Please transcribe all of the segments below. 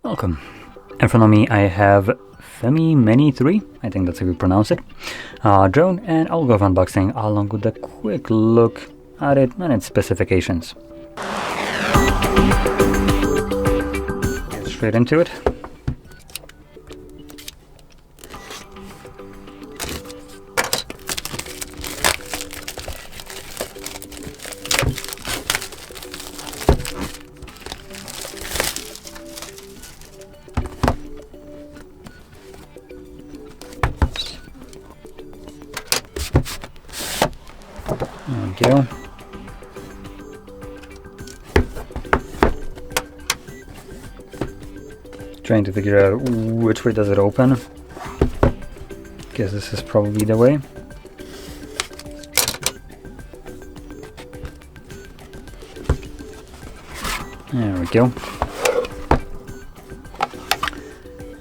Welcome. In front of me I have FIMI Mini 3, I think that's how you pronounce it, drone, and I'll go over unboxing along with a quick look at it and its specifications. Get straight into it. There we go. Trying to figure out which way does it open. Guess this is probably the way. There we go.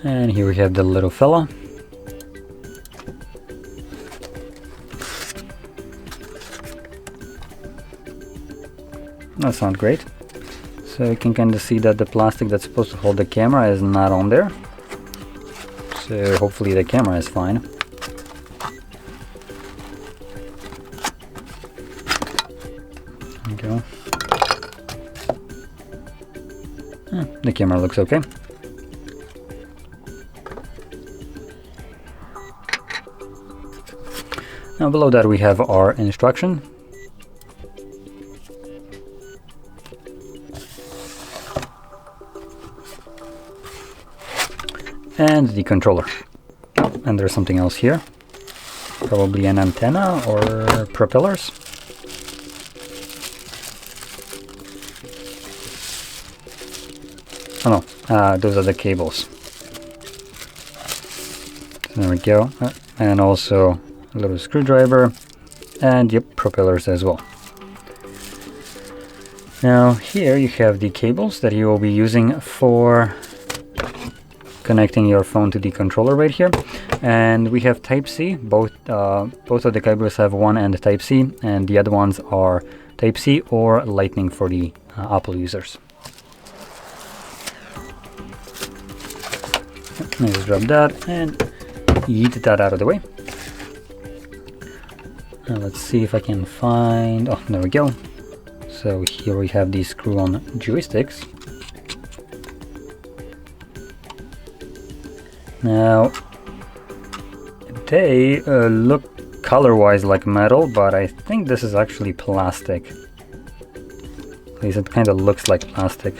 And here we have the little fella. That's not great. So you can kind of see that the plastic that's supposed to hold the camera is not on there. So hopefully the camera is fine. There we go. The camera looks okay. Now below that we have our instruction. And the controller. And there's something else here. Probably an antenna or propellers. Oh no, those are the cables. There we go. And also a little screwdriver. And yep, propellers as well. Now here you have the cables that you will be using for connecting your phone to the controller right here, and we have Type-C. Both of the cables have one end Type-C, and the other ones are Type-C or Lightning for the Apple users. Let me just drop that and yeet that out of the way. Now let's see if I can find. Oh, there we go. So here we have these screw-on joysticks. Now, they look color-wise like metal, but I think this is actually plastic. At least it kind of looks like plastic.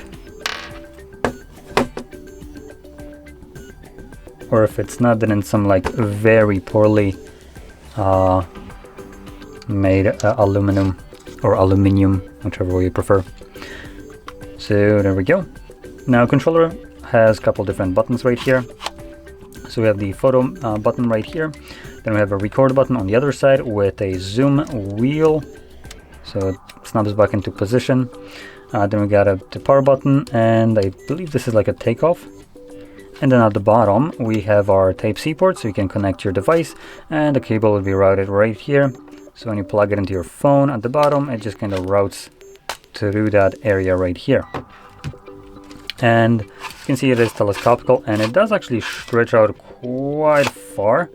Or if it's not, then it's some like very poorly made aluminum or aluminium, whichever way you prefer. So there we go. Now, controller has a couple different buttons right here. So we have the photo button right here, then we have a record button on the other side with a zoom wheel, so it snaps back into position. Then we got the power button, and I believe this is like a takeoff. And then at the bottom we have our Type-C port, so you can connect your device, and the cable will be routed right here. So when you plug it into your phone at the bottom, it just kind of routes through that area right here. And you can see it is telescopical, and it does actually stretch out quite far.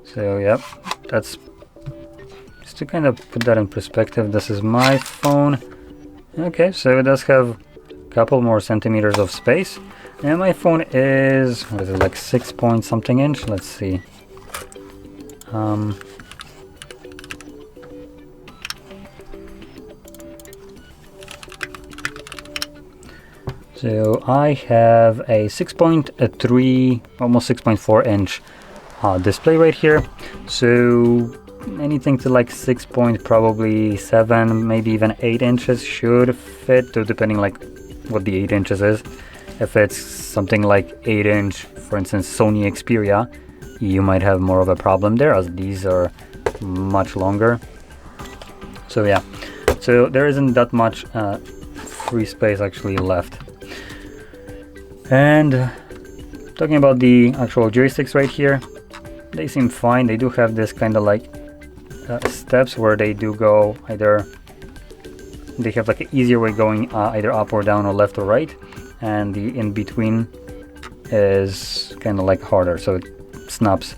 So yep, that's just to kind of put that in perspective. This is my phone. Okay, so it does have a couple more centimeters of space, and my phone is, what is it, like 6 point something inch? Let's see. So I have a 6.3, almost 6.4 inch display right here. So anything to like 6 point, probably 7, maybe even 8 inches should fit, depending like what the 8 inches is. If it's something like 8 inch, for instance, Sony Xperia, you might have more of a problem there, as these are much longer. So yeah, so there isn't that much free space actually left. And talking about the actual joysticks right here, they seem fine. They do have this kind of like steps where they do go either, they have like an easier way going either up or down or left or right, and the in between is kind of like harder, so it snaps.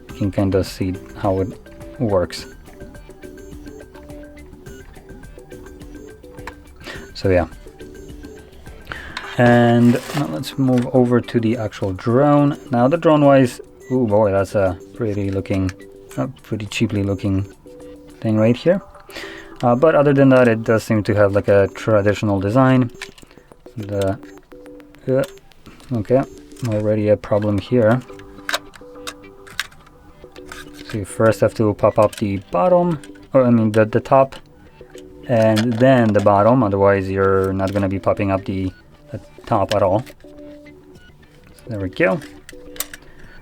You can kind of see how it works. So yeah. And now let's move over to the actual drone. Now the drone wise, oh boy, that's a pretty cheaply looking thing right here. But other than that, it does seem to have like a traditional design. Okay, already a problem here. So you first have to pop up the bottom, or I mean the top, and then the bottom, otherwise you're not going to be popping up the top at all. So there we go.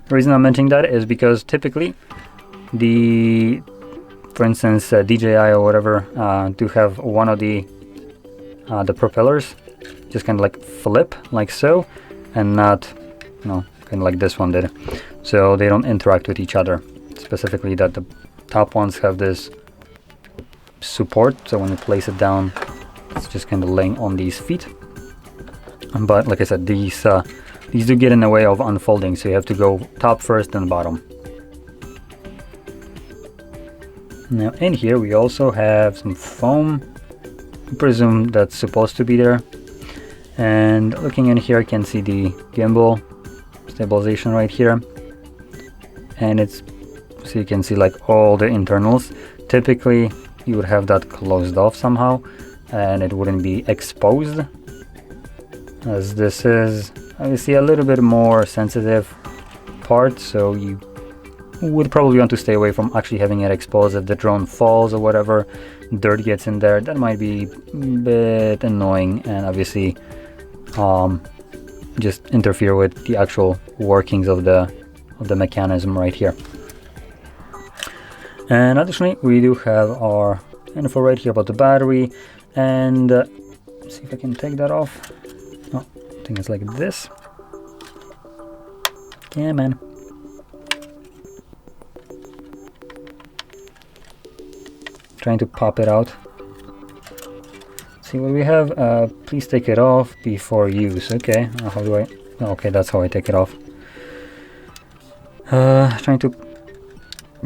The reason I'm mentioning that is because typically for instance, DJI or whatever do have one of the propellers just kind of like flip like so, and not, kind of like this one did. So they don't interact with each other. Specifically that the top ones have this support, so when you place it down, it's just kind of laying on these feet. But like I said, these do get in the way of unfolding, so you have to go top first and bottom. Now in here we also have some foam. I presume that's supposed to be there. And looking in here, I can see the gimbal stabilization right here. And so you can see like all the internals. Typically you would have that closed off somehow and it wouldn't be exposed, as this is obviously a little bit more sensitive part, so you would probably want to stay away from actually having it exposed. If the drone falls or whatever, dirt gets in there, that might be a bit annoying and obviously just interfere with the actual workings of the mechanism right here. And additionally, we do have our info right here about the battery, and see if I can take that off. Oh, I think it's like this. Yeah, man. Trying to pop it out. See what we have. Please take it off before use. Okay, how do I? Okay, that's how I take it off. Trying to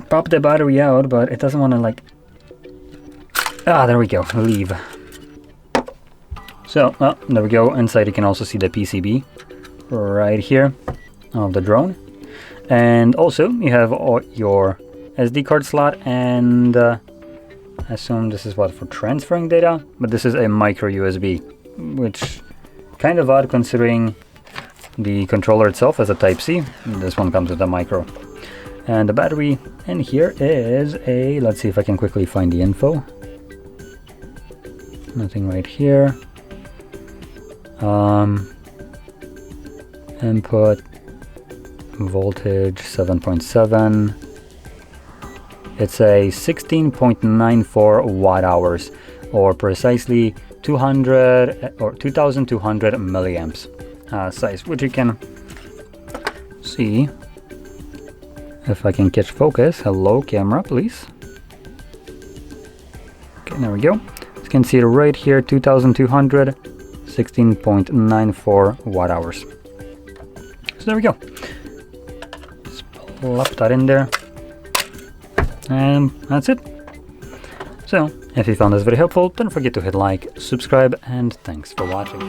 pop the battery out, but it doesn't want to like. There we go. Leave. So, there we go. Inside you can also see the PCB right here of the drone, and also you have your SD card slot, and I assume this is what, for transferring data, but this is a micro USB, which kind of odd considering the controller itself is a Type-C. This one comes with a micro. And the battery in here is a, let's see if I can quickly find the info. Nothing right here. Input voltage 7.7. It's a 16.94 watt hours, or precisely 200 or 2200 milliamps size, which you can see if I can catch focus. Hello camera, please. Okay, there we go. You can see it right here, 2200, 16.94 watt hours. So there we go. Just plop that in there. And that's it. So, if you found this very helpful, don't forget to hit like, subscribe, and thanks for watching.